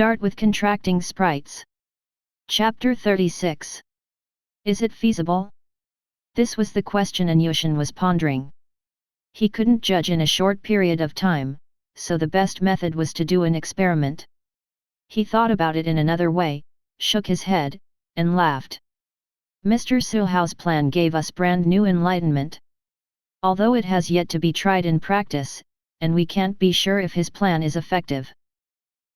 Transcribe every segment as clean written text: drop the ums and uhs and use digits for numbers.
Start with contracting sprites. Chapter 36. Is it feasible? This was the question Anyushin was pondering. He couldn't judge in a short period of time, so the best method was to do an experiment. He thought about it in another way, shook his head, and laughed. Mr. Su Hao's plan gave us brand new enlightenment. Although it has yet to be tried in practice, and we can't be sure if his plan is effective.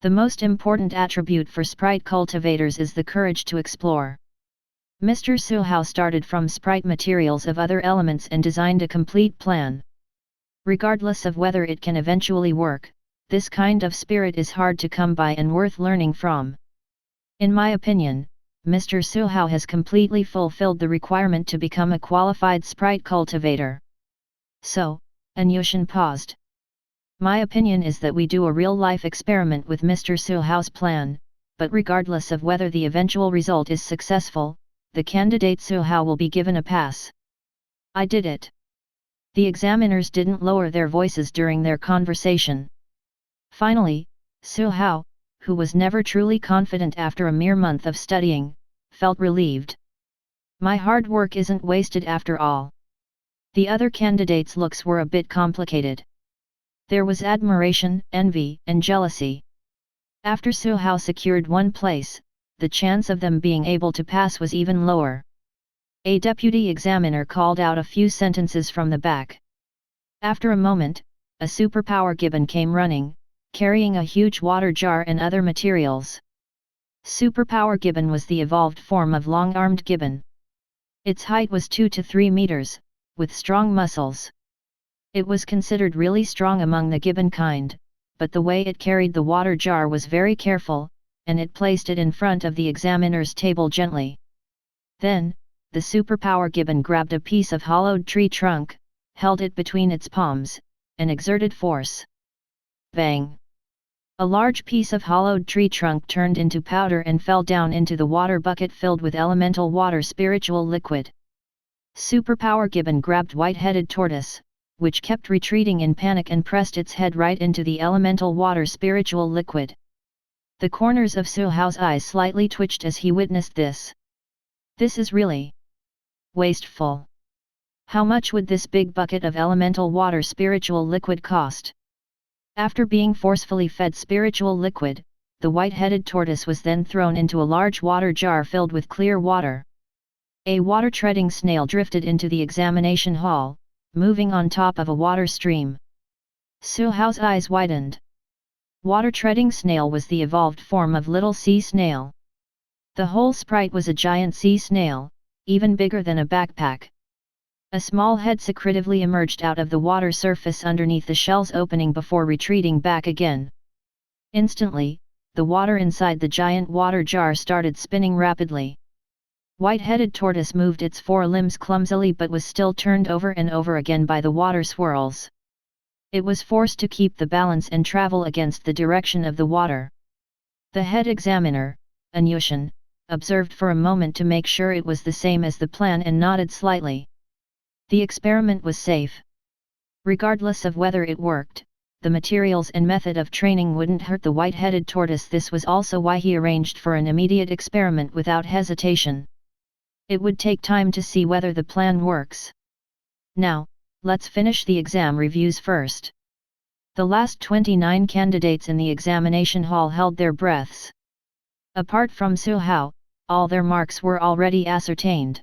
The most important attribute for sprite cultivators is the courage to explore. Mr. Su Hao started from sprite materials of other elements and designed a complete plan. Regardless of whether it can eventually work, this kind of spirit is hard to come by and worth learning from. In my opinion, Mr. Su Hao has completely fulfilled the requirement to become a qualified sprite cultivator. So, Anyushin paused. My opinion is that we do a real-life experiment with Mr. Su Hao's plan, but regardless of whether the eventual result is successful, the candidate Su Hao will be given a pass. I did it. The examiners didn't lower their voices during their conversation. Finally, Su Hao, who was never truly confident after a mere month of studying, felt relieved. My hard work isn't wasted after all. The other candidates' looks were a bit complicated. There was admiration, envy, and jealousy. After Su Hao secured one place, the chance of them being able to pass was even lower. A deputy examiner called out a few sentences from the back. After a moment, a superpower gibbon came running, carrying a huge water jar and other materials. Superpower gibbon was the evolved form of long-armed gibbon. Its height was 2 to 3 meters, with strong muscles. It was considered really strong among the gibbon kind, but the way it carried the water jar was very careful, and it placed it in front of the examiner's table gently. Then, the superpower gibbon grabbed a piece of hollowed tree trunk, held it between its palms, and exerted force. Bang! A large piece of hollowed tree trunk turned into powder and fell down into the water bucket filled with elemental water spiritual liquid. Superpower gibbon grabbed white-headed tortoise, which kept retreating in panic and pressed its head right into the elemental water spiritual liquid. The corners of Su Hao's eyes slightly twitched as he witnessed this. This is really wasteful. How much would this big bucket of elemental water spiritual liquid cost? After being forcefully fed spiritual liquid, the white-headed tortoise was then thrown into a large water jar filled with clear water. A water-treading snail drifted into the examination hall, moving on top of a water stream. Su Hao's eyes widened. Water-treading snail was the evolved form of little sea snail. The whole sprite was a giant sea snail, even bigger than a backpack. A small head secretively emerged out of the water surface underneath the shell's opening before retreating back again. Instantly, the water inside the giant water jar started spinning rapidly. White-headed tortoise moved its forelimbs clumsily but was still turned over and over again by the water swirls. It was forced to keep the balance and travel against the direction of the water. The head examiner, Anyushin, observed for a moment to make sure it was the same as the plan and nodded slightly. The experiment was safe. Regardless of whether it worked, the materials and method of training wouldn't hurt the white-headed tortoise. This was also why he arranged for an immediate experiment without hesitation. It would take time to see whether the plan works. Now, let's finish the exam reviews first. The last 29 candidates in the examination hall held their breaths. Apart from Su Hao, all their marks were already ascertained.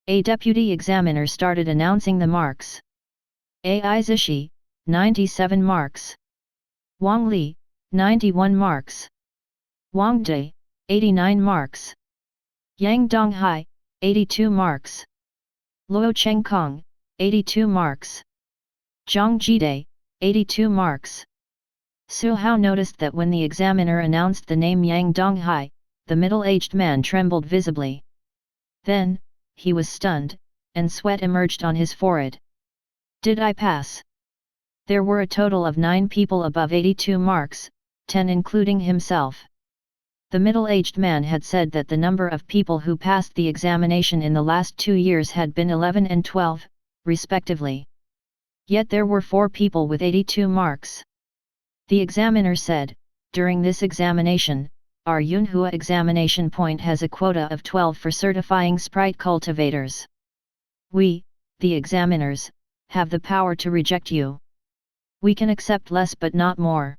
A deputy examiner started announcing the marks. Ai Zishi, 97 marks. Wang Li, 91 marks. Wang Dai, 89 marks. Yang Donghai, 82 marks. Luo Chengkong, 82 marks. Zhang Jide, 82 marks. Su Hao noticed that when the examiner announced the name Yang Donghai, the middle-aged man trembled visibly. Then, he was stunned, and sweat emerged on his forehead. Did I pass? There were a total of 9 people above 82 marks, 10 including himself. The middle-aged man had said that the number of people who passed the examination in the last 2 years had been 11 and 12, respectively. Yet there were 4 people with 82 marks. The examiner said, during this examination, our Yunhua examination point has a quota of 12 for certifying Sprite cultivators. We, the examiners, have the power to reject you. We can accept less but not more.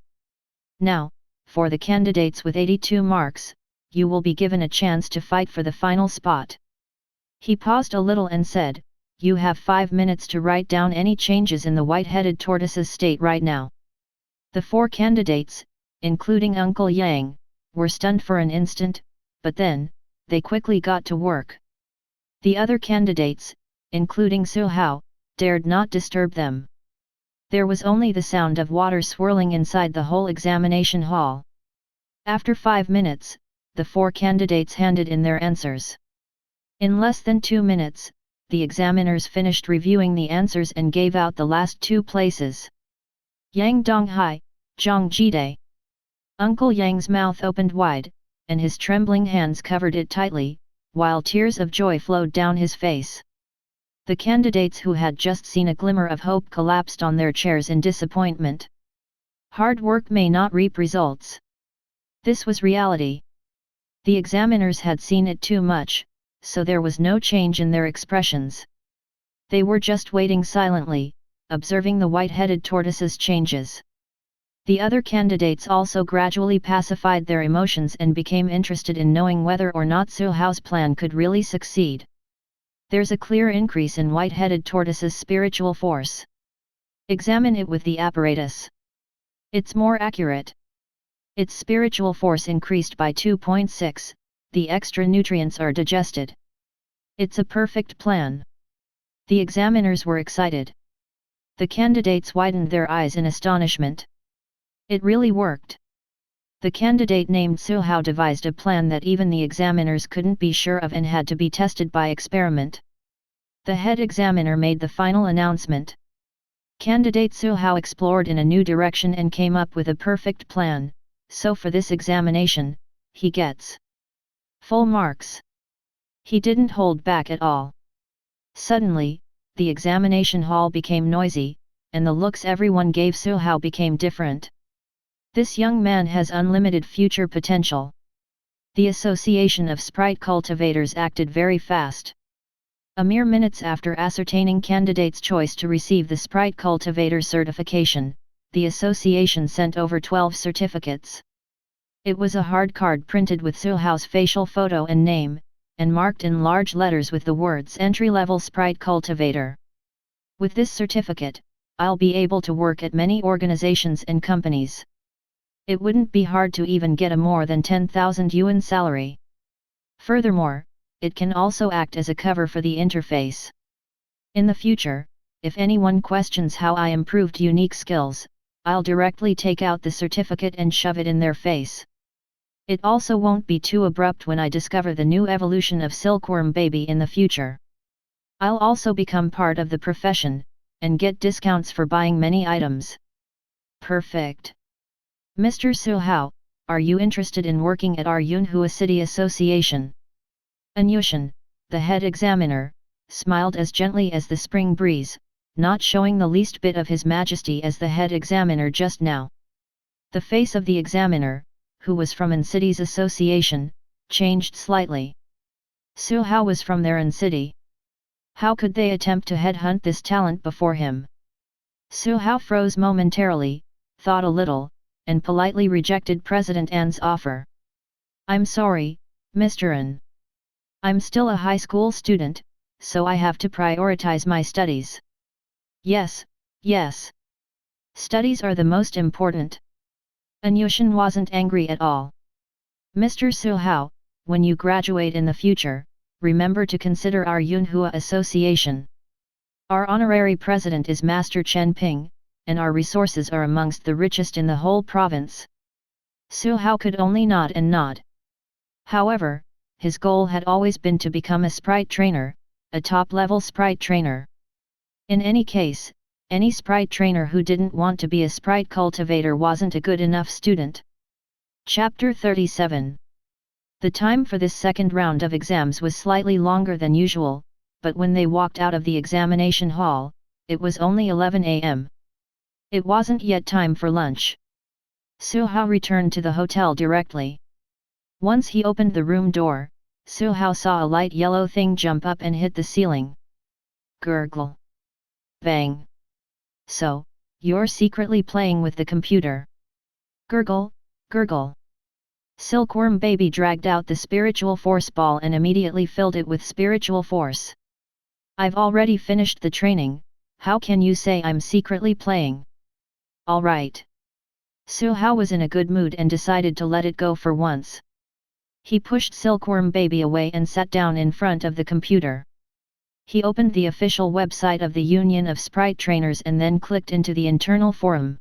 Now, for the candidates with 82 marks, you will be given a chance to fight for the final spot. He paused a little and said, you have 5 minutes to write down any changes in the white-headed tortoise's state right now. The 4 candidates, including Uncle Yang, were stunned for an instant, but then, they quickly got to work. The other candidates, including Su Hao, dared not disturb them. There was only the sound of water swirling inside the whole examination hall. After 5 minutes, the 4 candidates handed in their answers. In less than 2 minutes, the examiners finished reviewing the answers and gave out the last 2 places. Yang Donghai, Zhang Jide. Uncle Yang's mouth opened wide, and his trembling hands covered it tightly, while tears of joy flowed down his face. The candidates who had just seen a glimmer of hope collapsed on their chairs in disappointment. Hard work may not reap results. This was reality. The examiners had seen it too much, so there was no change in their expressions. They were just waiting silently, observing the white-headed tortoise's changes. The other candidates also gradually pacified their emotions and became interested in knowing whether or not Su Hao's plan could really succeed. There's a clear increase in white-headed tortoise's spiritual force. Examine it with the apparatus. It's more accurate. Its spiritual force increased by 2.6, the extra nutrients are digested. It's a perfect plan. The examiners were excited. The candidates widened their eyes in astonishment. It really worked. The candidate named Su Hao devised a plan that even the examiners couldn't be sure of and had to be tested by experiment. The head examiner made the final announcement. Candidate Su Hao explored in a new direction and came up with a perfect plan, so for this examination, he gets full marks. He didn't hold back at all. Suddenly, the examination hall became noisy, and the looks everyone gave Su Hao became different. This young man has unlimited future potential. The Association of Sprite Cultivators acted very fast. A mere minutes after ascertaining candidates' choice to receive the Sprite Cultivator certification, the association sent over 12 certificates. It was a hard card printed with Su Hao's facial photo and name, and marked in large letters with the words Entry-Level Sprite Cultivator. With this certificate, I'll be able to work at many organizations and companies. It wouldn't be hard to even get a more than 10,000 yuan salary. Furthermore, it can also act as a cover for the interface. In the future, if anyone questions how I improved unique skills, I'll directly take out the certificate and shove it in their face. It also won't be too abrupt when I discover the new evolution of silkworm baby in the future. I'll also become part of the profession, and get discounts for buying many items. Perfect. Mr. Su Hao, are you interested in working at our Yunhua City Association? Anyushan, the head examiner, smiled as gently as the spring breeze, not showing the least bit of his majesty as the head examiner just now. The face of the examiner, who was from An City's association, changed slightly. Su Hao was from their An City. How could they attempt to headhunt this talent before him? Su Hao froze momentarily, thought a little, and politely rejected President An's offer. I'm sorry, Mr. An. I'm still a high school student, so I have to prioritize my studies. Yes, yes. Studies are the most important. Anyushan wasn't angry at all. Mr. Su Hao, when you graduate in the future, remember to consider our Yunhua Association. Our honorary president is Master Chen Ping, and our resources are amongst the richest in the whole province. Su Hao could only nod and nod. However, his goal had always been to become a Sprite Trainer, a top-level Sprite Trainer. In any case, any Sprite Trainer who didn't want to be a Sprite Cultivator wasn't a good enough student. Chapter 37. The time for this second round of exams was slightly longer than usual, but when they walked out of the examination hall, it was only 11 a.m. It wasn't yet time for lunch. Su Hao returned to the hotel directly. Once he opened the room door, Su Hao saw a light yellow thing jump up and hit the ceiling. Gurgle. Bang. So, you're secretly playing with the computer. Gurgle, gurgle. Silkworm Baby dragged out the spiritual force ball and immediately filled it with spiritual force. I've already finished the training, how can you say I'm secretly playing? Alright. Su Hao was in a good mood and decided to let it go for once. He pushed Silkworm Baby away and sat down in front of the computer. He opened the official website of the Union of Sprite Trainers and then clicked into the internal forum.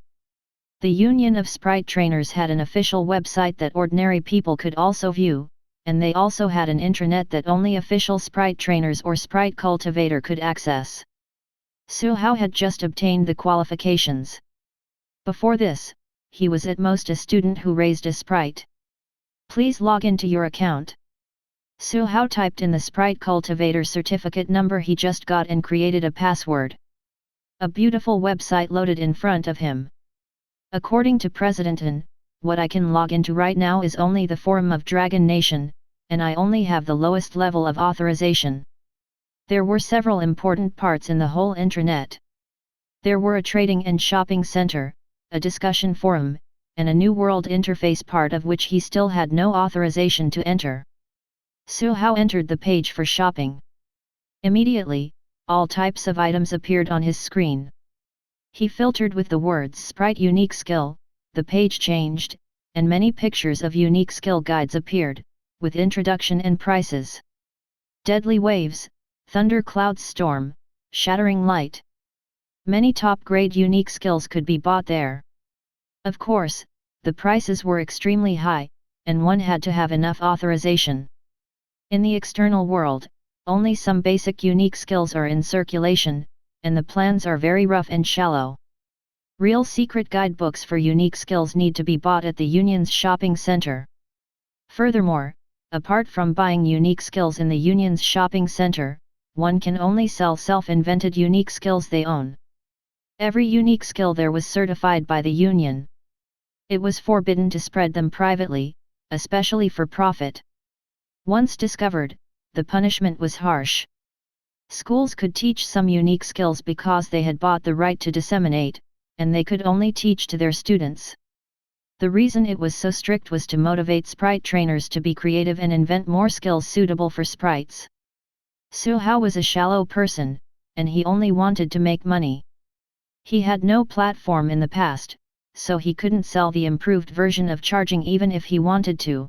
The Union of Sprite Trainers had an official website that ordinary people could also view, and they also had an intranet that only official Sprite Trainers or Sprite Cultivator could access. Su Hao had just obtained the qualifications. Before this, he was at most a student who raised a sprite. Please log into your account. Su Hao typed in the Sprite Cultivator certificate number he just got and created a password. A beautiful website loaded in front of him. According to President An, what I can log into right now is only the forum of Dragon Nation, and I only have the lowest level of authorization. There were several important parts in the whole intranet. There were a trading and shopping center, a discussion forum, and a new world interface part of which he still had no authorization to enter. Su Hao entered the page for shopping. Immediately, all types of items appeared on his screen. He filtered with the words Sprite Unique Skill, the page changed, and many pictures of unique skill guides appeared, with introduction and prices. Deadly Waves, Thunder Clouds Storm, Shattering Light. Many top-grade unique skills could be bought there. Of course, the prices were extremely high, and one had to have enough authorization. In the external world, only some basic unique skills are in circulation, and the plans are very rough and shallow. Real secret guidebooks for unique skills need to be bought at the Union's shopping center. Furthermore, apart from buying unique skills in the Union's shopping center, one can only sell self-invented unique skills they own. Every unique skill there was certified by the Union. It was forbidden to spread them privately, especially for profit. Once discovered, the punishment was harsh. Schools could teach some unique skills because they had bought the right to disseminate, and they could only teach to their students. The reason it was so strict was to motivate sprite trainers to be creative and invent more skills suitable for sprites. Su Hao was a shallow person, and he only wanted to make money. He had no platform in the past, so he couldn't sell the improved version of charging even if he wanted to.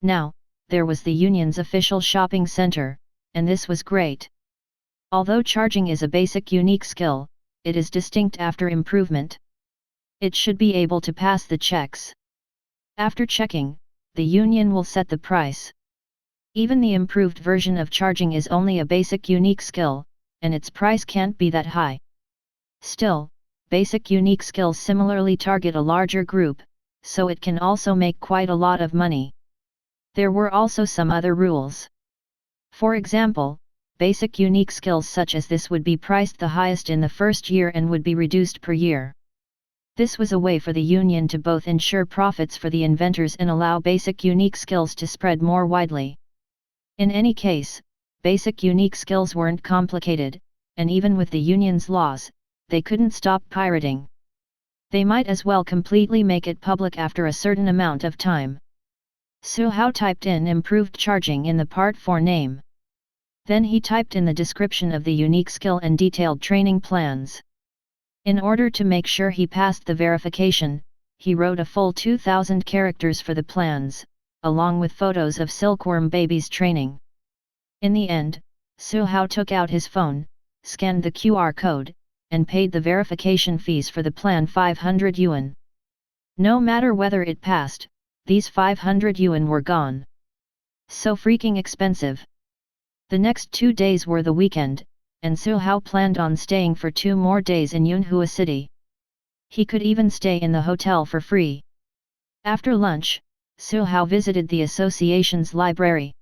Now, there was the Union's official shopping center, and this was great. Although charging is a basic unique skill, it is distinct after improvement. It should be able to pass the checks. After checking, the Union will set the price. Even the improved version of charging is only a basic unique skill, and its price can't be that high. Still, basic unique skills similarly target a larger group, so it can also make quite a lot of money. There were also some other rules. For example, basic unique skills such as this would be priced the highest in the first year and would be reduced per year. This was a way for the Union to both ensure profits for the inventors and allow basic unique skills to spread more widely. In any case, basic unique skills weren't complicated, and even with the Union's laws, they couldn't stop pirating. They might as well completely make it public after a certain amount of time. Su Hao typed in improved charging in the part 4 name. Then he typed in the description of the unique skill and detailed training plans. In order to make sure he passed the verification, he wrote a full 2,000 characters for the plans, along with photos of Silkworm Baby's training. In the end, Su Hao took out his phone, scanned the QR code, and paid the verification fees for the plan 500 yuan. No matter whether it passed, these 500 yuan were gone. So freaking expensive. The next 2 days were the weekend, and Su Hao planned on staying for 2 more days in Yunhua City. He could even stay in the hotel for free. After lunch, Su Hao visited the association's library.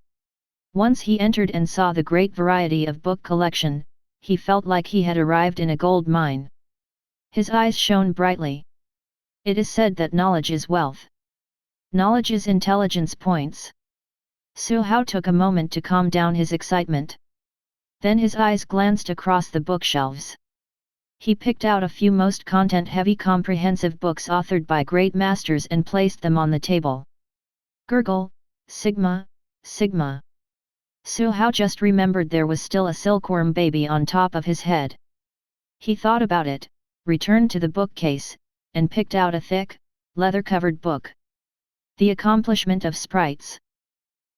Once he entered and saw the great variety of book collection, he felt like he had arrived in a gold mine. His eyes shone brightly. It is said that knowledge is wealth. Knowledge is intelligence points. Su Hao took a moment to calm down his excitement. Then his eyes glanced across the bookshelves. He picked out a few most content-heavy comprehensive books authored by great masters and placed them on the table. Gurgle, Sigma, Sigma. Su Hao just remembered there was still a silkworm baby on top of his head. He thought about it, returned to the bookcase, and picked out a thick, leather-covered book. The Accomplishment of Sprites.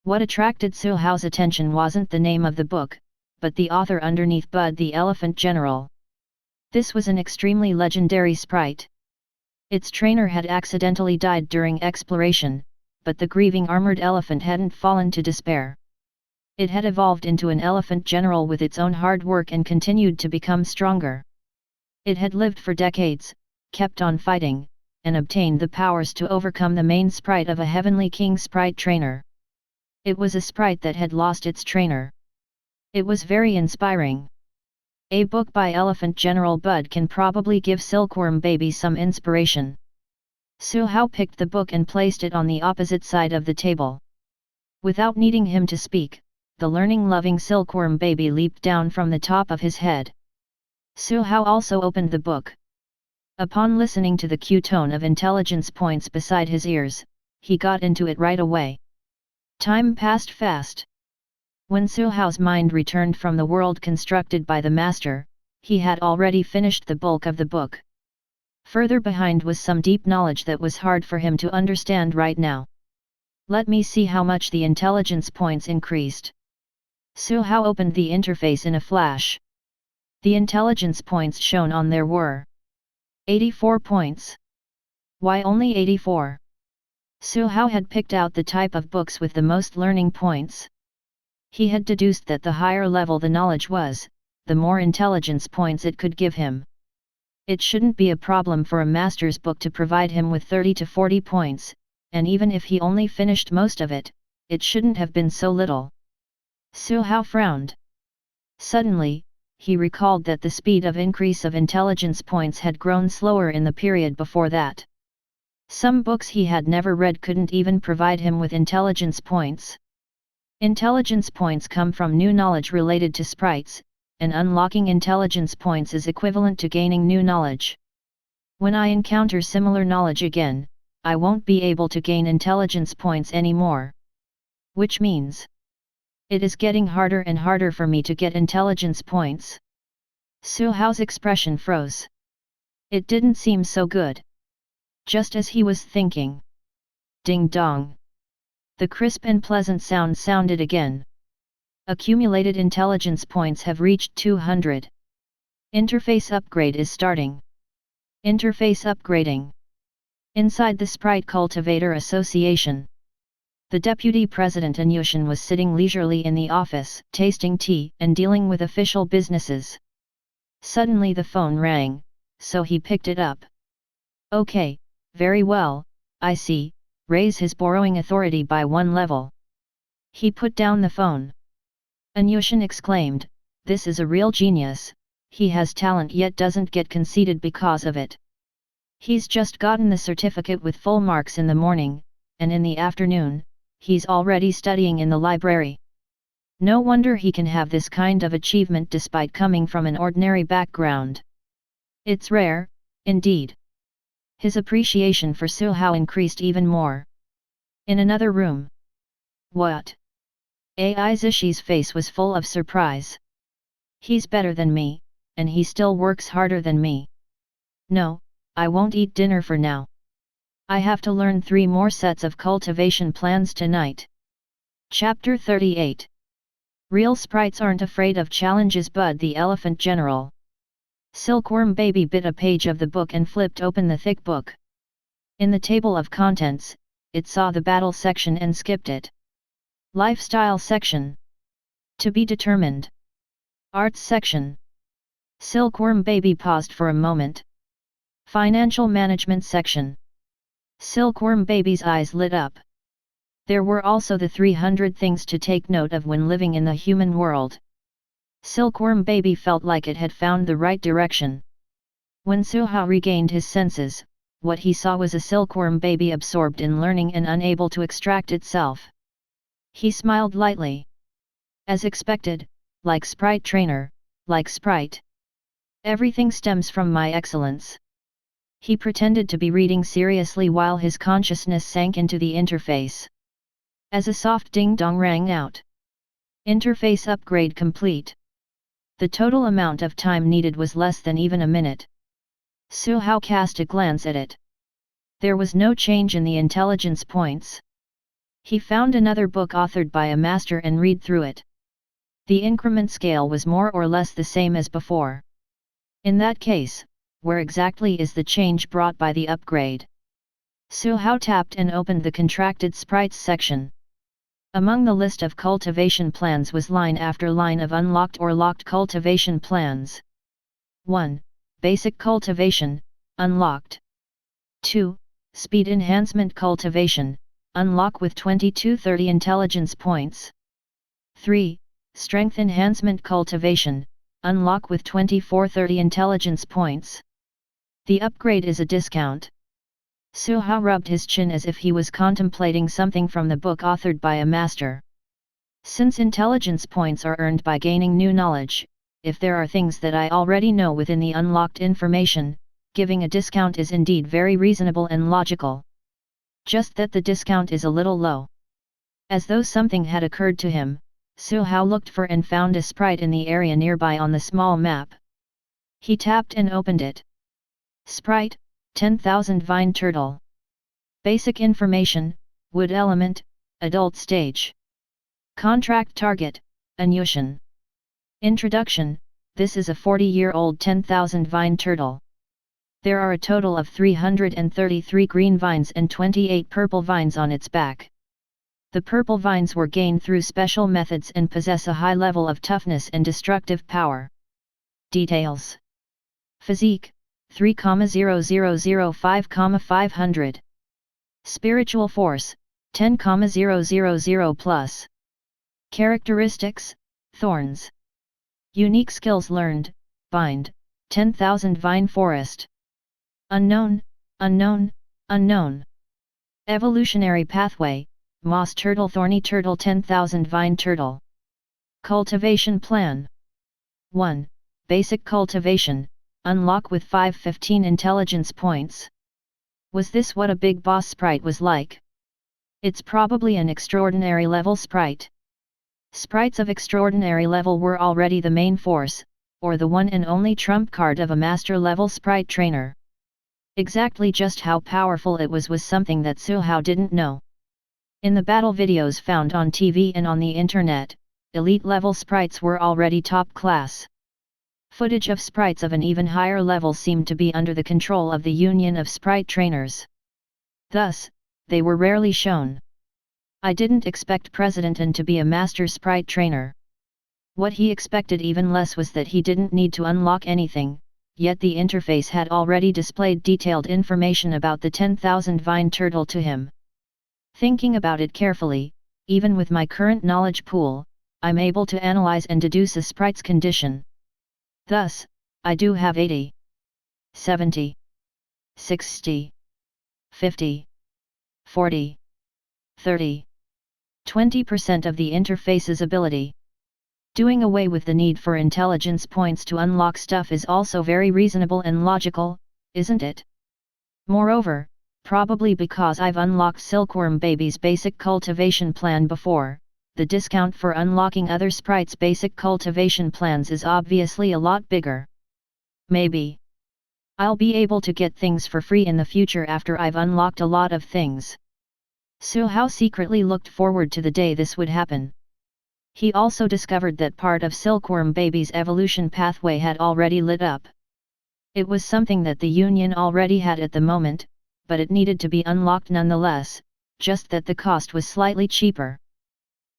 What attracted Su Hao's attention wasn't the name of the book, but the author underneath, Bud the Elephant General. This was an extremely legendary sprite. Its trainer had accidentally died during exploration, but the grieving armored elephant hadn't fallen to despair. It had evolved into an elephant general with its own hard work and continued to become stronger. It had lived for decades, kept on fighting, and obtained the powers to overcome the main sprite of a heavenly king Sprite Trainer. It was a sprite that had lost its trainer. It was very inspiring. A book by Elephant General Bud can probably give Silkworm Baby some inspiration. Su Hao picked the book and placed it on the opposite side of the table. Without needing him to speak, the learning-loving Silkworm Baby leaped down from the top of his head. Su Hao also opened the book. Upon listening to the cue tone of intelligence points beside his ears, he got into it right away. Time passed fast. When Su Hao's mind returned from the world constructed by the master, he had already finished the bulk of the book. Further behind was some deep knowledge that was hard for him to understand right now. Let me see how much the intelligence points increased. Su Hao opened the interface in a flash. The intelligence points shown on there were 84 points. Why only 84? Su Hao had picked out the type of books with the most learning points. He had deduced that the higher level the knowledge was, the more intelligence points it could give him. It shouldn't be a problem for a master's book to provide him with 30 to 40 points, and even if he only finished most of it, it shouldn't have been so little. Su Hao frowned. Suddenly, he recalled that the speed of increase of intelligence points had grown slower in the period before that. Some books he had never read couldn't even provide him with intelligence points. Intelligence points come from new knowledge related to sprites, and unlocking intelligence points is equivalent to gaining new knowledge. When I encounter similar knowledge again, I won't be able to gain intelligence points anymore. Which means, it is getting harder and harder for me to get intelligence points. Su Hao's expression froze. It didn't seem so good. Just as he was thinking. Ding dong. The crisp and pleasant sound sounded again. Accumulated intelligence points have reached 200. Interface upgrade is starting. Interface upgrading. Inside the Sprite Cultivator Association. The deputy president Anyushin was sitting leisurely in the office, tasting tea and dealing with official businesses. Suddenly the phone rang, so he picked it up. Okay, very well, I see, raise his borrowing authority by 1 level. He put down the phone. Anyushin exclaimed, this is a real genius, he has talent yet doesn't get conceited because of it. He's just gotten the certificate with full marks in the morning, and in the afternoon, he's already studying in the library. No wonder he can have this kind of achievement despite coming from an ordinary background. It's rare, indeed. His appreciation for Su Hao increased even more. In another room. What? AI Zishi's face was full of surprise. He's better than me, and he still works harder than me. No, I won't eat dinner for now. I have to learn 3 more sets of cultivation plans tonight. Chapter 38. Real sprites aren't afraid of challenges. Bud the Elephant General. Silkworm Baby bit a page of the book and flipped open the thick book. In the table of contents, it saw the battle section and skipped it. Lifestyle section. To be determined. Arts section. Silkworm Baby paused for a moment. Financial management section. Silkworm Baby's eyes lit up. There were also the 300 things to take note of when living in the human world. Silkworm Baby felt like it had found the right direction. When Su Hao regained his senses, what he saw was a silkworm baby absorbed in learning and unable to extract itself. He smiled lightly. As expected, like Sprite Trainer, like Sprite. Everything stems from my excellence. He pretended to be reading seriously while his consciousness sank into the interface. As a soft ding-dong rang out. Interface upgrade complete. The total amount of time needed was less than even a minute. Su Hao cast a glance at it. There was no change in the intelligence points. He found another book authored by a master and read through it. The increment scale was more or less the same as before. In that case, where exactly is the change brought by the upgrade? Su Hao tapped and opened the contracted sprites section. Among the list of cultivation plans was line after line of unlocked or locked cultivation plans. 1. Basic cultivation, unlocked. 2. Speed enhancement cultivation, unlock with 2230 intelligence points. 3. Strength enhancement cultivation, unlock with 2430 intelligence points. The upgrade is a discount. Su Hao rubbed his chin as if he was contemplating something from the book authored by a master. Since intelligence points are earned by gaining new knowledge, if there are things that I already know within the unlocked information, giving a discount is indeed very reasonable and logical. Just that the discount is a little low. As though something had occurred to him, Su Hao looked for and found a sprite in the area nearby on the small map. He tapped and opened it. Sprite, 10,000 Vine Turtle. Basic information, Wood Element, Adult Stage. Contract Target, Anyushan. Introduction, this is a 40-year-old 10,000 Vine Turtle. There are a total of 333 green vines and 28 purple vines on its back. The purple vines were gained through special methods and possess a high level of toughness and destructive power. Details. Physique, 3,0005,500. Spiritual force, 10,000 plus. Characteristics, thorns. Unique skills learned, bind, 10,000 vine forest. Unknown, unknown, unknown. Evolutionary pathway, moss turtle thorny turtle 10,000 vine turtle. Cultivation plan. 1. Basic cultivation, unlock with 515 intelligence points. Was this what a big boss sprite was like? It's probably an extraordinary level sprite. Sprites of extraordinary level were already the main force, or the one and only trump card of a master level sprite trainer. Exactly just how powerful it was something that Su Hao didn't know. In the battle videos found on TV and on the internet, elite level sprites were already top class. Footage of sprites of an even higher level seemed to be under the control of the Union of Sprite Trainers. Thus, they were rarely shown. I didn't expect President An to be a master sprite trainer. What he expected even less was that he didn't need to unlock anything, yet the interface had already displayed detailed information about the 10,000 vine turtle to him. Thinking about it carefully, even with my current knowledge pool, I'm able to analyze and deduce a sprite's condition. Thus, I do have 80, 70, 60, 50, 40, 30, 20% of the interface's ability. Doing away with the need for intelligence points to unlock stuff is also very reasonable and logical, isn't it? Moreover, probably because I've unlocked Silkworm Baby's basic cultivation plan before, the discount for unlocking other sprites' basic cultivation plans is obviously a lot bigger. Maybe I'll be able to get things for free in the future after I've unlocked a lot of things. Su Hao secretly looked forward to the day this would happen. He also discovered that part of Silkworm Baby's evolution pathway had already lit up. It was something that the Union already had at the moment, but it needed to be unlocked nonetheless, just that the cost was slightly cheaper.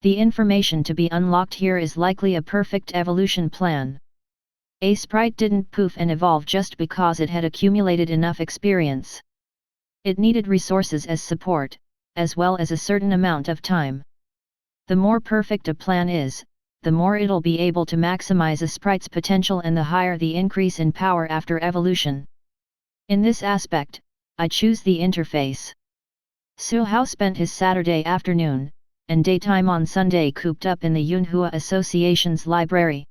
The information to be unlocked here is likely a perfect evolution plan. A sprite didn't poof and evolve just because it had accumulated enough experience. It needed resources as support, as well as a certain amount of time. The more perfect a plan is, the more it'll be able to maximize a sprite's potential and the higher the increase in power after evolution. In this aspect, I choose the interface. Su Hao spent his Saturday afternoon and daytime on Sunday cooped up in the Yunhua Association's library.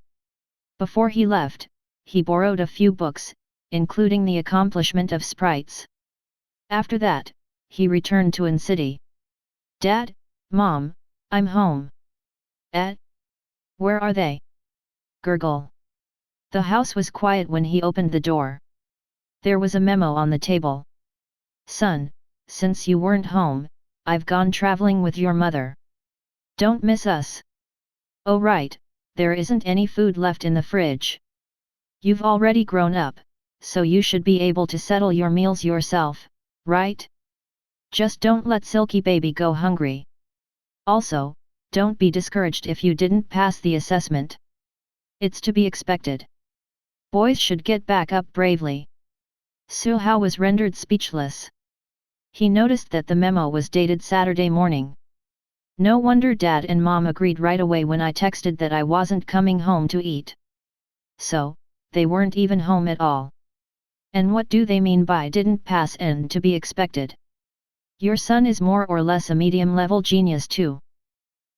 Before he left, he borrowed a few books, including The Accomplishment of Sprites. After that, he returned to An City. Dad, Mom, I'm home. Where are they? Gurgle. The house was quiet when he opened the door. There was a memo on the table. Son, since you weren't home, I've gone traveling with your mother. Don't miss us. Oh right, there isn't any food left in the fridge. You've already grown up, so you should be able to settle your meals yourself, right? Just don't let Silky Baby go hungry. Also, don't be discouraged if you didn't pass the assessment. It's to be expected. Boys should get back up bravely. Su Hao was rendered speechless. He noticed that the memo was dated Saturday morning. No wonder Dad and Mom agreed right away when I texted that I wasn't coming home to eat. So, they weren't even home at all. And what do they mean by didn't pass and to be expected? Your son is more or less a medium-level genius too.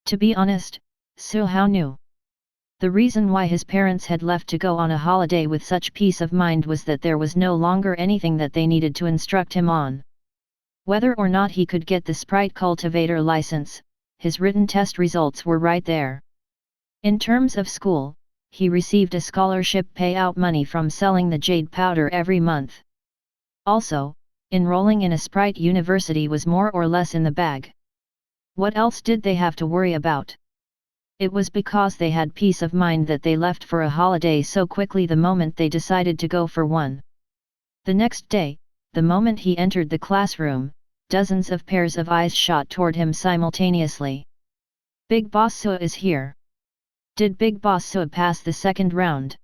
To be honest, Su Hao knew. The reason why his parents had left to go on a holiday with such peace of mind was that there was no longer anything that they needed to instruct him on. Whether or not he could get the Sprite cultivator license, his written test results were right there. In terms of school, he received a scholarship payout money from selling the jade powder every month. Also, enrolling in a Sprite university was more or less in the bag. What else did they have to worry about? It was because they had peace of mind that they left for a holiday so quickly the moment they decided to go for one. The next day, the moment he entered the classroom, dozens of pairs of eyes shot toward him simultaneously. Big Boss Su is here. Did Big Boss Su pass the second round?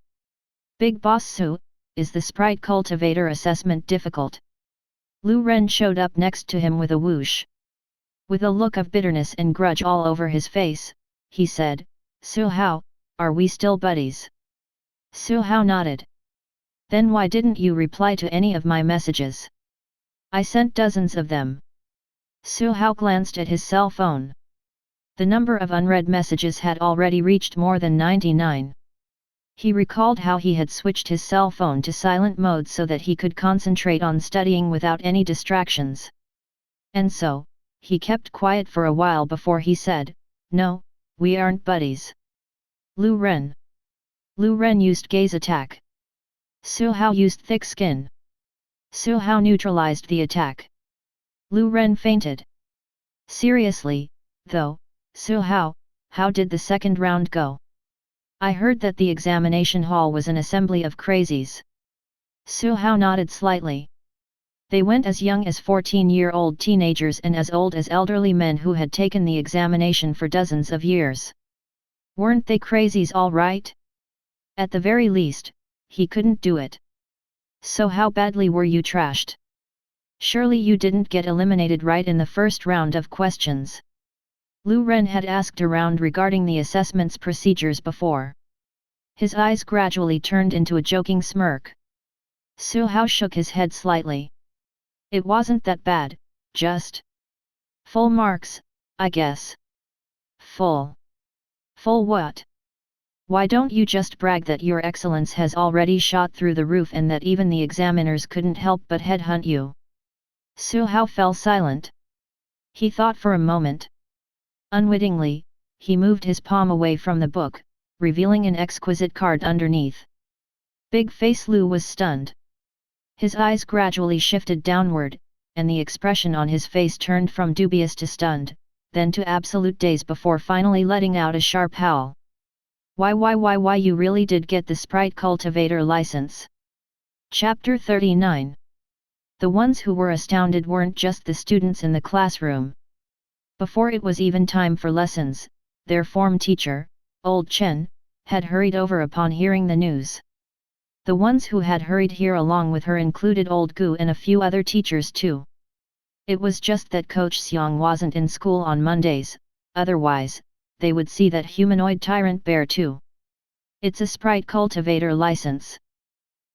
Big Boss Su, is the Sprite cultivator assessment difficult? Lu Ren showed up next to him with a whoosh. With a look of bitterness and grudge all over his face, he said, Su Hao, are we still buddies? Su Hao nodded. Then why didn't you reply to any of my messages? I sent dozens of them. Su Hao glanced at his cell phone. The number of unread messages had already reached more than 99. He recalled how he had switched his cell phone to silent mode so that he could concentrate on studying without any distractions. And so, he kept quiet for a while before he said, No, we aren't buddies. Lu Ren. Lu Ren used gaze attack. Su Hao used thick skin. Su Hao neutralized the attack. Lu Ren fainted. Seriously, though, Su Hao, how did the second round go? I heard that the examination hall was an assembly of crazies. Su Hao nodded slightly. They went as young as 14-year-old teenagers and as old as elderly men who had taken the examination for dozens of years. Weren't they crazies all right? At the very least, he couldn't do it. So how badly were you trashed? Surely you didn't get eliminated right in the first round of questions. Lu Ren had asked around regarding the assessment's procedures before. His eyes gradually turned into a joking smirk. Su Hao shook his head slightly. It wasn't that bad, just full marks, I guess. Full. Full what? Why don't you just brag that your excellence has already shot through the roof and that even the examiners couldn't help but headhunt you? Su Hao fell silent. He thought for a moment. Unwittingly, he moved his palm away from the book, revealing an exquisite card underneath. Big Face Lu was stunned. His eyes gradually shifted downward, and the expression on his face turned from dubious to stunned, then to absolute daze before finally letting out a sharp howl. Why you really did get the Sprite cultivator license? Chapter 39. The ones who were astounded weren't just the students in the classroom. Before it was even time for lessons, their form teacher, Old Chen, had hurried over upon hearing the news. The ones who had hurried here along with her included Old Gu and a few other teachers too. It was just that Coach Xiang wasn't in school on Mondays, otherwise, they would see that humanoid tyrant bear too. It's a Sprite cultivator license.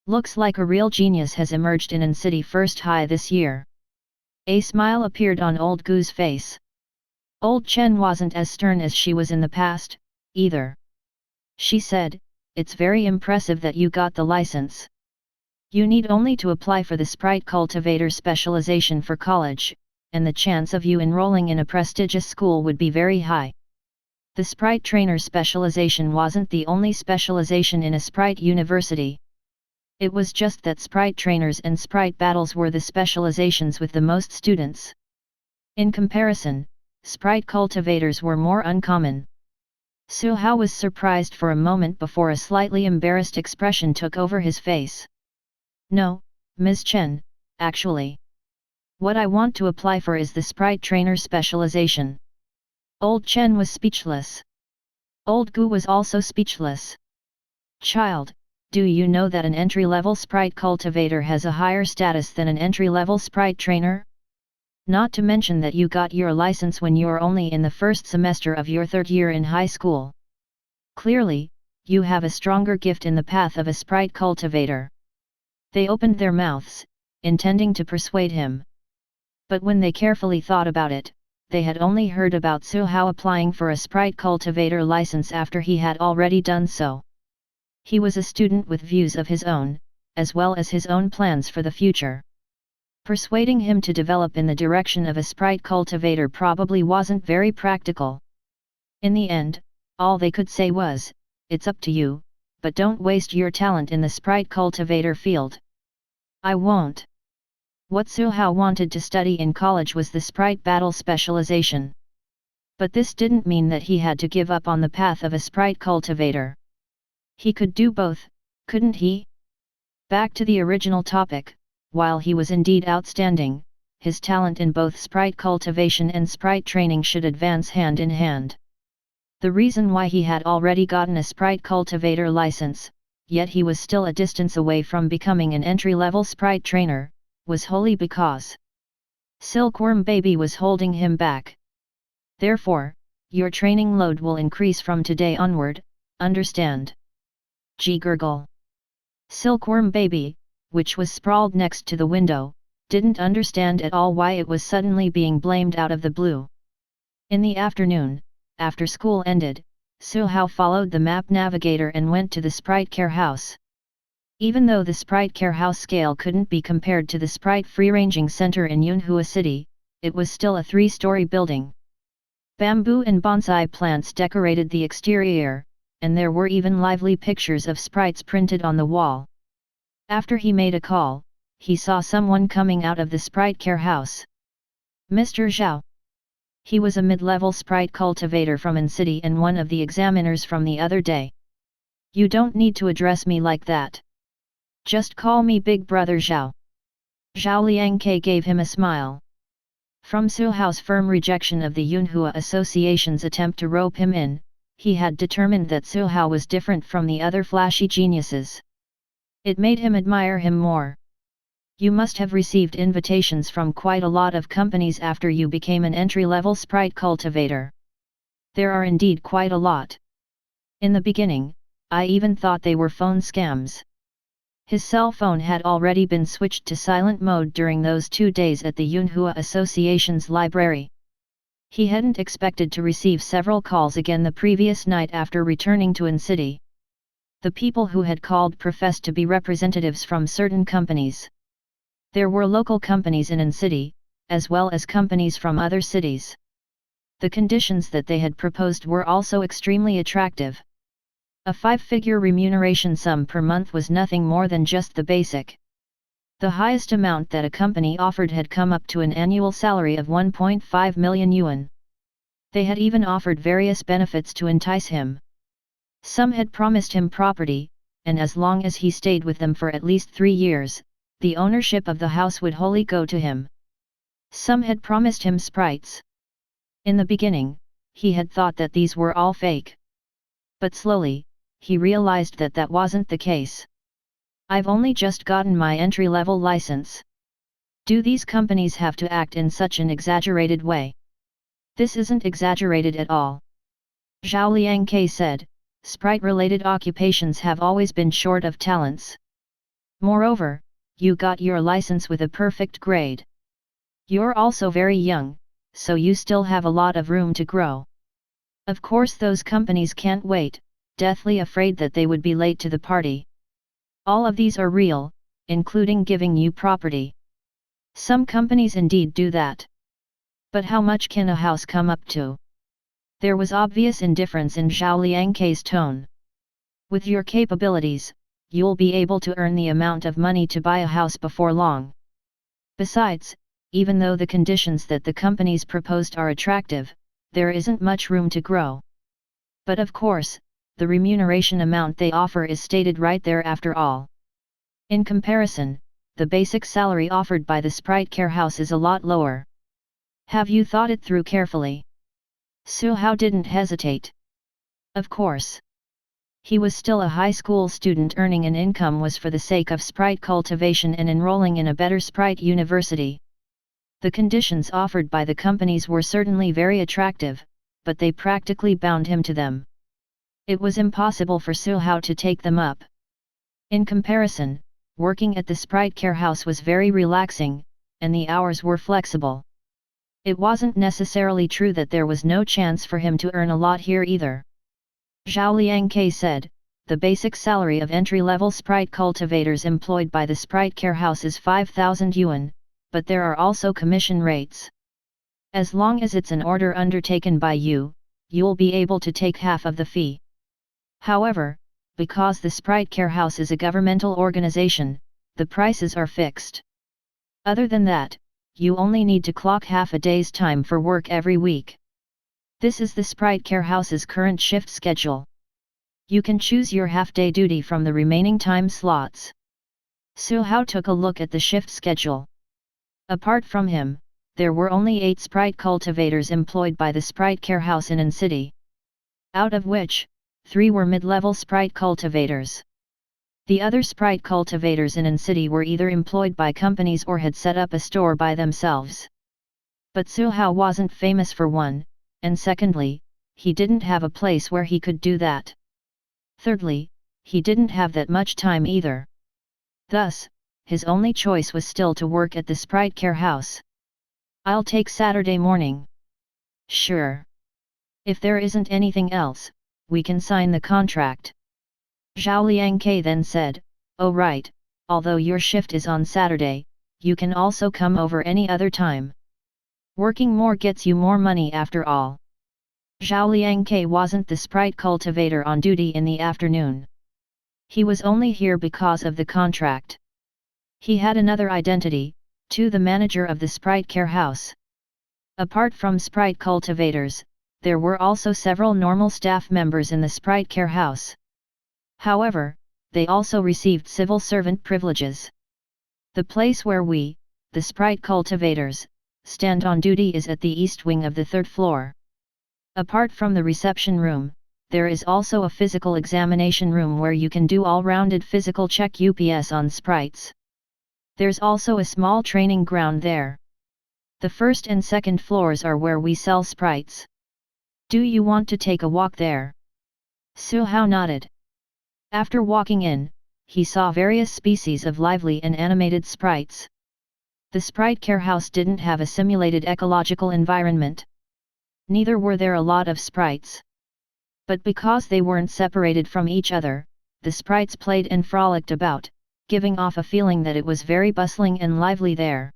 Looks like a real genius has emerged in City First High this year. A smile appeared on Old Gu's face. Old Chen wasn't as stern as she was in the past, either. She said, "It's very impressive that you got the license. You need only to apply for the Sprite Cultivator specialization for college, and the chance of you enrolling in a prestigious school would be very high." The Sprite Trainer specialization wasn't the only specialization in a Sprite university. It was just that Sprite Trainers and Sprite Battles were the specializations with the most students. In comparison, Sprite Cultivators were more uncommon. Su Hao was surprised for a moment before a slightly embarrassed expression took over his face. "No, Ms. Chen, actually. What I want to apply for is the Sprite Trainer specialization." Old Chen was speechless. Old Gu was also speechless. "Child, do you know that an entry-level Sprite Cultivator has a higher status than an entry-level Sprite Trainer? Not to mention that you got your license when you're only in the first semester of your third year in high school. Clearly, you have a stronger gift in the path of a Sprite Cultivator." They opened their mouths, intending to persuade him. But when they carefully thought about it, they had only heard about Su Hao applying for a Sprite Cultivator license after he had already done so. He was a student with views of his own, as well as his own plans for the future. Persuading him to develop in the direction of a Sprite Cultivator probably wasn't very practical. In the end, all they could say was, "It's up to you, but don't waste your talent in the Sprite Cultivator field." "I won't." What Su Hao wanted to study in college was the Sprite Battle specialization. But this didn't mean that he had to give up on the path of a Sprite Cultivator. He could do both, couldn't he? Back to the original topic, while he was indeed outstanding, his talent in both Sprite cultivation and Sprite training should advance hand in hand. The reason why he had already gotten a Sprite Cultivator license, yet he was still a distance away from becoming an entry-level Sprite Trainer, was wholly because Silkworm Baby was holding him back. "Therefore, your training load will increase from today onward, understand?" G gurgle. Silkworm Baby, which was sprawled next to the window, didn't understand at all why it was suddenly being blamed out of the blue. In the afternoon, after school ended, Su Hao followed the map navigator and went to the Sprite Care House. Even though the Sprite Care House scale couldn't be compared to the Sprite Free-Ranging Center in Yunhua City, it was still a 3-story building. Bamboo and bonsai plants decorated the exterior, and there were even lively pictures of sprites printed on the wall. After he made a call, he saw someone coming out of the Sprite Care House. "Mr. Zhao." He was a mid-level Sprite cultivator from An City and one of the examiners from the other day. "You don't need to address me like that. Just call me Big Brother Zhao." Zhao Liangke gave him a smile. From Su Hao's firm rejection of the Yunhua Association's attempt to rope him in, he had determined that Su Hao was different from the other flashy geniuses. It made him admire him more. "You must have received invitations from quite a lot of companies after you became an entry-level Sprite cultivator." "There are indeed quite a lot. In the beginning, I even thought they were phone scams." His cell phone had already been switched to silent mode during those 2 days at the Yunhua Association's library. He hadn't expected to receive several calls again the previous night after returning to An City. The people who had called professed to be representatives from certain companies. There were local companies in An City, as well as companies from other cities. The conditions that they had proposed were also extremely attractive. A 5-figure remuneration sum per month was nothing more than just the basic. The highest amount that a company offered had come up to an annual salary of 1.5 million yuan. They had even offered various benefits to entice him. Some had promised him property, and as long as he stayed with them for at least 3 years, the ownership of the house would wholly go to him. Some had promised him sprites. In the beginning, he had thought that these were all fake. But slowly, he realized that that wasn't the case. "I've only just gotten my entry-level license. Do these companies have to act in such an exaggerated way?" "This isn't exaggerated at all," Zhao Liangke said. "Sprite-related occupations have always been short of talents. Moreover, you got your license with a perfect grade. You're also very young, so you still have a lot of room to grow. Of course those companies can't wait, deathly afraid that they would be late to the party. All of these are real, including giving you property. Some companies indeed do that. But how much can a house come up to? There was obvious indifference in Zhao Liangke's tone. With your capabilities, you'll be able to earn the amount of money to buy a house before long. Besides, even though the conditions that the companies proposed are attractive, there isn't much room to grow. But of course, the remuneration amount they offer is stated right there after all. In comparison, the basic salary offered by the Sprite Care House is a lot lower. Have you thought it through carefully? Su Hao didn't hesitate. Of course. He was still a high school student, earning an income was for the sake of Sprite cultivation and enrolling in a better Sprite university. The conditions offered by the companies were certainly very attractive, but they practically bound him to them. It was impossible for Su Hao to take them up. In comparison, working at the Sprite Care House was very relaxing, and the hours were flexible. It wasn't necessarily true that there was no chance for him to earn a lot here either. Zhao Liangke said, the basic salary of entry-level Sprite cultivators employed by the Sprite Care House is 5,000 yuan, but there are also commission rates. As long as it's an order undertaken by you, you'll be able to take half of the fee. However, because the Sprite Care House is a governmental organization, the prices are fixed. Other than that, you only need to clock half a day's time for work every week. This is the Sprite Care House's current shift schedule. You can choose your half-day duty from the remaining time slots. Su Hao took a look at the shift schedule. Apart from him, there were only 8 Sprite cultivators employed by the Sprite Care House in An City. Out of which, 3 were mid-level Sprite cultivators. The other Sprite cultivators in An City were either employed by companies or had set up a store by themselves. But Su Hao wasn't famous for one, and secondly, he didn't have a place where he could do that. Thirdly, he didn't have that much time either. Thus, his only choice was still to work at the Sprite Care House. I'll take Saturday morning. Sure. If there isn't anything else, we can sign the contract. Zhao Liangke then said, oh right, although your shift is on Saturday, you can also come over any other time. Working more gets you more money after all. Zhao Liangke wasn't the Sprite cultivator on duty in the afternoon. He was only here because of the contract. He had another identity, too, the manager of the Sprite Care House. Apart from Sprite cultivators, there were also several normal staff members in the Sprite Care House. However, they also received civil servant privileges. The place where we, the Sprite cultivators, stand on duty is at the east wing of the 3rd floor. Apart from the reception room, there is also a physical examination room where you can do all-rounded physical check UPS on Sprites. There's also a small training ground there. The 1st and 2nd floors are where we sell Sprites. Do you want to take a walk there? Su Hao nodded. After walking in, he saw various species of lively and animated Sprites. The Sprite Care House didn't have a simulated ecological environment. Neither were there a lot of Sprites. But because they weren't separated from each other, the Sprites played and frolicked about, giving off a feeling that it was very bustling and lively there.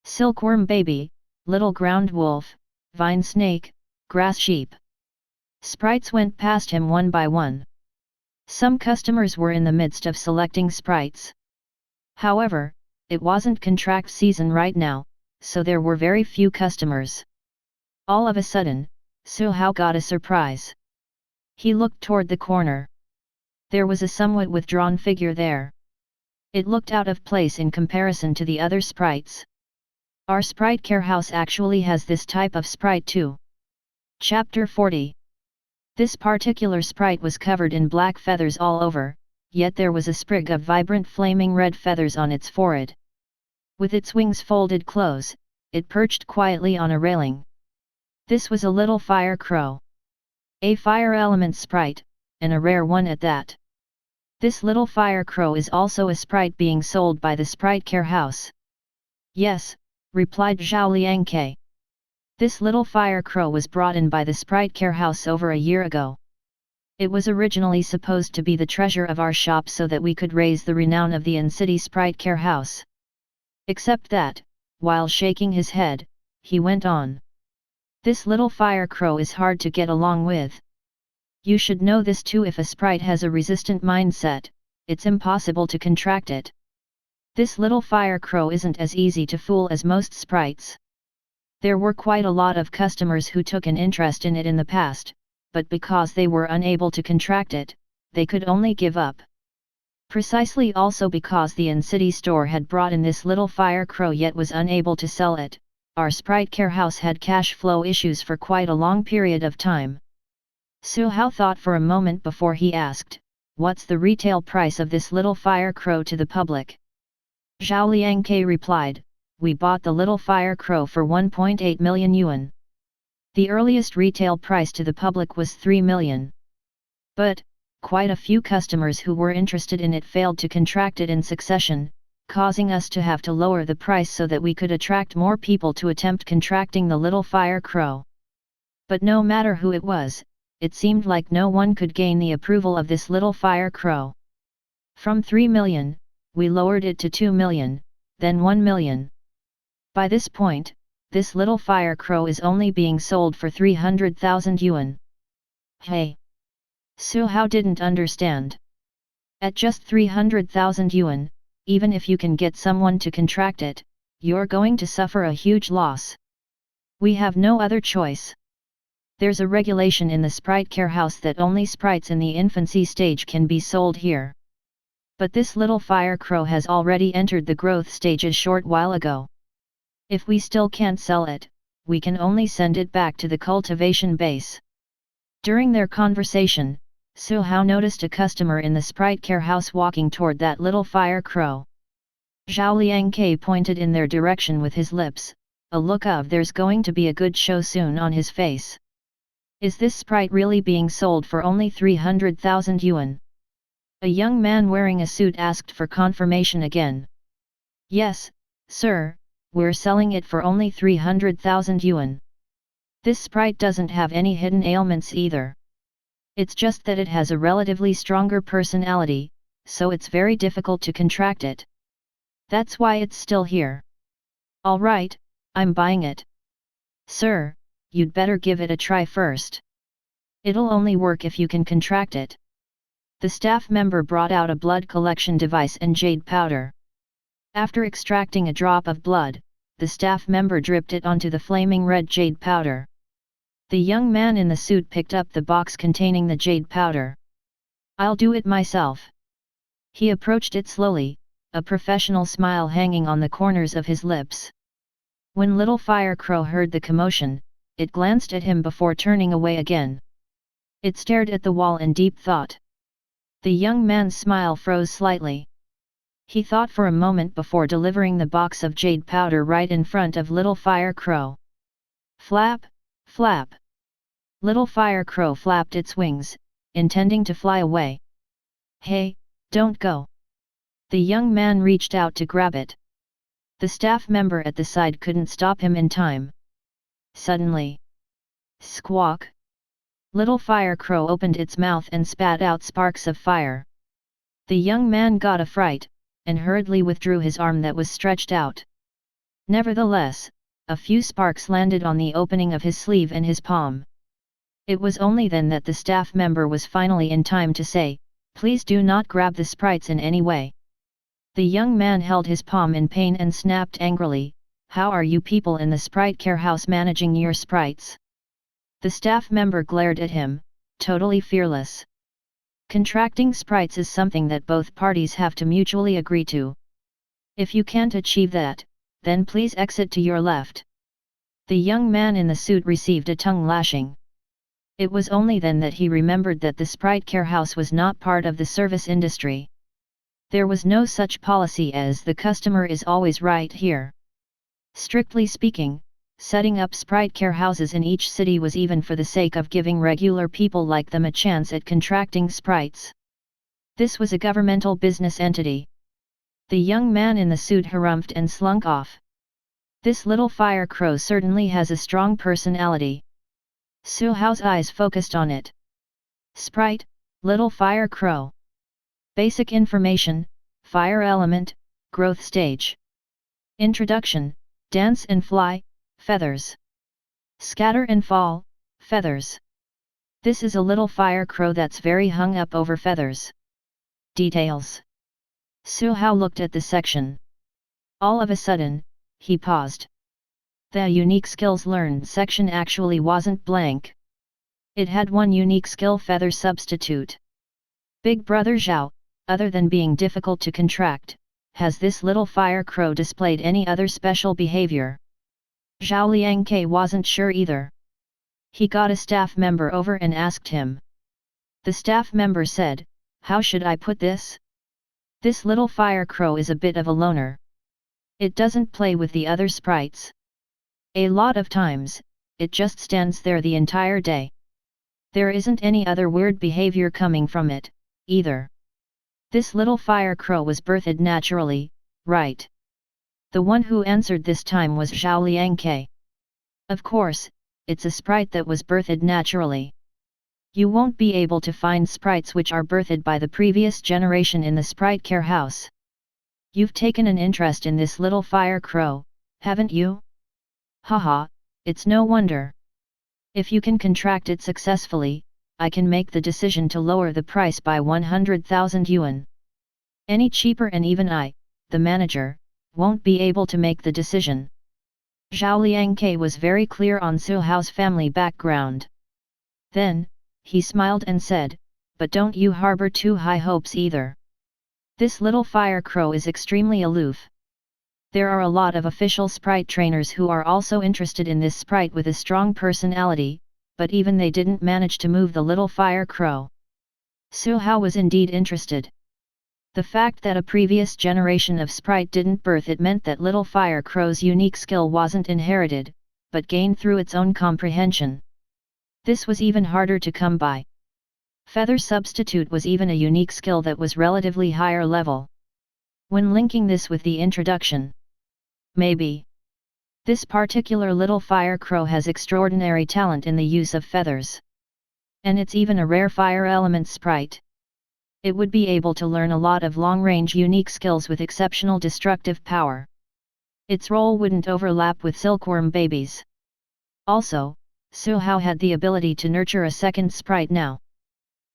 Silkworm baby, little ground wolf, vine snake, grass sheep. Sprites went past him one by one. Some customers were in the midst of selecting Sprites. However, it wasn't contract season right now, so there were very few customers. All of a sudden, Su Hao got a surprise. He looked toward the corner. There was a somewhat withdrawn figure there. It looked out of place in comparison to the other Sprites. Our Sprite Care House actually has this type of Sprite too. Chapter 40. This particular Sprite was covered in black feathers all over, yet there was a sprig of vibrant flaming red feathers on its forehead. With its wings folded close, it perched quietly on a railing. This was a little fire crow. A fire element Sprite, and a rare one at that. This little fire crow is also a sprite being sold by the Sprite Care House. Yes, replied Zhao Liangke. This little fire crow was brought in by the Sprite Care House over a year ago. It was originally supposed to be the treasure of our shop so that we could raise the renown of the in-city Sprite Care House. Except that, while shaking his head, he went on. This little fire crow is hard to get along with. You should know this too. If a sprite has a resistant mindset, it's impossible to contract it. This little fire crow isn't as easy to fool as most sprites. There were quite a lot of customers who took an interest in it in the past, but because they were unable to contract it, they could only give up. Precisely also because the in-city store had brought in this little fire crow yet was unable to sell it, our Sprite Care House had cash flow issues for quite a long period of time. Su Hao thought for a moment before he asked, "What's the retail price of this little fire crow to the public?" Zhao Liangke replied, "We bought the little fire crow for 1.8 million yuan. The earliest retail price to the public was 3 million. But, quite a few customers who were interested in it failed to contract it in succession, causing us to have to lower the price so that we could attract more people to attempt contracting the little fire crow. But no matter who it was, it seemed like no one could gain the approval of this little fire crow. From 3 million, we lowered it to 2 million, then 1 million. By this point, this little fire crow is only being sold for 300,000 yuan. Hey! Su Hao didn't understand. At just 300,000 yuan, even if you can get someone to contract it, you're going to suffer a huge loss. We have no other choice. There's a regulation in the Sprite Care House that only sprites in the infancy stage can be sold here. But this little fire crow has already entered the growth stage a short while ago. If we still can't sell it, we can only send it back to the cultivation base." During their conversation, Su Hao noticed a customer in the Sprite Care House walking toward that little fire crow. Zhao Liangke pointed in their direction with his lips, a look of "there's going to be a good show soon" on his face. "Is this sprite really being sold for only 300,000 yuan? A young man wearing a suit asked for confirmation again. "Yes, sir, we're selling it for only 300,000 yuan. This sprite doesn't have any hidden ailments either. It's just that it has a relatively stronger personality, so it's very difficult to contract it. That's why it's still here." "All right, I'm buying it." "Sir, you'd better give it a try first. It'll only work if you can contract it." The staff member brought out a blood collection device and jade powder. After extracting a drop of blood, the staff member dripped it onto the flaming red jade powder. The young man in the suit picked up the box containing the jade powder. "I'll do it myself." He approached it slowly, a professional smile hanging on the corners of his lips. When little fire crow heard the commotion, it glanced at him before turning away again. It stared at the wall in deep thought. The young man's smile froze slightly. He thought for a moment before delivering the box of jade powder right in front of little fire crow. Flap, flap. Little fire crow flapped its wings, intending to fly away. "Hey, don't go." The young man reached out to grab it. The staff member at the side couldn't stop him in time. Suddenly, squawk! Little fire crow opened its mouth and spat out sparks of fire. The young man got a fright, and hurriedly withdrew his arm that was stretched out. Nevertheless, a few sparks landed on the opening of his sleeve and his palm. It was only then that the staff member was finally in time to say, "Please do not grab the sprites in any way." The young man held his palm in pain and snapped angrily, "How are you people in the Sprite Care House managing your sprites?" The staff member glared at him, totally fearless. Contracting sprites is something that both parties have to mutually agree to. If you can't achieve that, then please exit to your left. The young man in the suit received a tongue lashing. It was only then that he remembered that the Sprite Care House was not part of the service industry. There was no such policy as "the customer is always right" here. Strictly speaking, setting up Sprite Care Houses in each city was even for the sake of giving regular people like them a chance at contracting sprites. This was a governmental business entity. The young man in the suit harumphed and slunk off. This little fire crow certainly has a strong personality. Su Hao's eyes focused on it. Sprite, little fire crow. Basic information, fire element, growth stage. Introduction, dance and fly, feathers. Scatter and fall, feathers. This is a little fire crow that's very hung up over feathers. Details. Su Hao looked at the section. All of a sudden, he paused. The unique skills learned section actually wasn't blank. It had one unique skill: feather substitute. Big Brother Zhao, other than being difficult to contract, has this little fire crow displayed any other special behavior? Zhao Liangke wasn't sure either. He got a staff member over and asked him. The staff member said, "How should I put this? This little fire crow is a bit of a loner. It doesn't play with the other sprites. A lot of times, it just stands there the entire day. There isn't any other weird behavior coming from it, either. This little fire crow was birthed naturally, right?" The one who answered this time was Zhao Liangke. Of course, it's a sprite that was birthed naturally. You won't be able to find sprites which are birthed by the previous generation in the Sprite Care House. You've taken an interest in this little fire crow, haven't you? Haha, it's no wonder. If you can contract it successfully, I can make the decision to lower the price by 100,000 yuan. Any cheaper and even I, the manager, won't be able to make the decision. Zhao Liangke was very clear on Su Hao's family background. Then, he smiled and said, "But don't you harbor too high hopes either. This little fire crow is extremely aloof. There are a lot of official sprite trainers who are also interested in this sprite with a strong personality, but even they didn't manage to move the little fire crow." Su Hao was indeed interested. The fact that a previous generation of sprite didn't birth it meant that little fire crow's unique skill wasn't inherited, but gained through its own comprehension. This was even harder to come by. Feather substitute was even a unique skill that was relatively higher level. When linking this with the introduction, maybe this particular little fire crow has extraordinary talent in the use of feathers. And it's even a rare fire element sprite. It would be able to learn a lot of long-range unique skills with exceptional destructive power. Its role wouldn't overlap with silkworm babies. Also, Su Hao had the ability to nurture a second sprite now.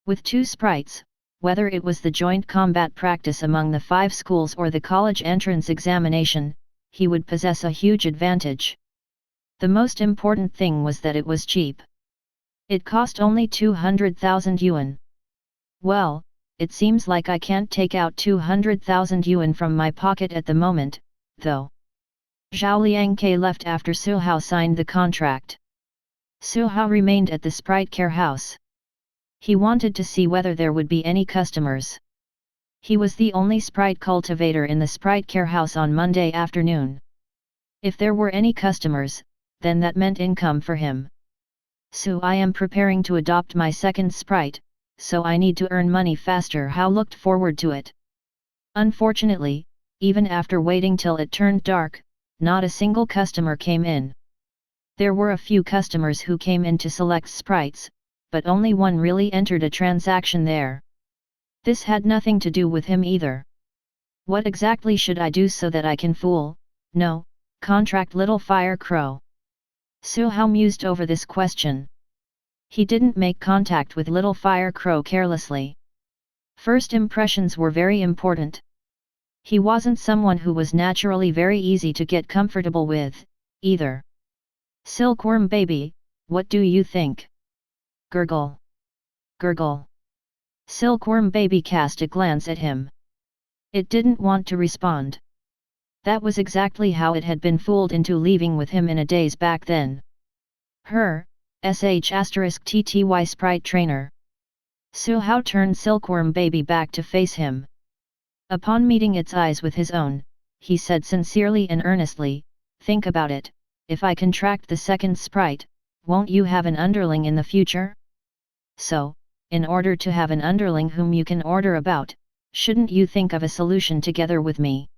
With two sprites, whether it was the joint combat practice among the 5 schools or the college entrance examination, he would possess a huge advantage. The most important thing was that it was cheap. It cost only 200,000 yuan. Well, it seems like I can't take out 200,000 yuan from my pocket at the moment, though. Zhao Liangke left after Su Hao signed the contract. Su Hao remained at the Sprite Care House. He wanted to see whether there would be any customers. He was the only sprite cultivator in the Sprite Care House on Monday afternoon. If there were any customers, then that meant income for him. I am preparing to adopt my second sprite, so I need to earn money faster. Hao looked forward to it. Unfortunately, even after waiting till it turned dark, not a single customer came in. There were a few customers who came in to select sprites, but only one really entered a transaction there. This had nothing to do with him either. What exactly should I do so that I can contract little fire crow? Su Hao mused over this question. He didn't make contact with little fire crow carelessly. First impressions were very important. He wasn't someone who was naturally very easy to get comfortable with, either. "Silkworm baby, what do you think?" Gurgle. Gurgle. Silkworm baby cast a glance at him. It didn't want to respond. That was exactly how it had been fooled into leaving with him in a daze back then. *TTY Sprite Trainer. Su Hao turned Silkworm baby back to face him. Upon meeting its eyes with his own, he said sincerely and earnestly, "Think about it, if I contract the second sprite, won't you have an underling in the future? So, in order to have an underling whom you can order about, shouldn't you think of a solution together with me?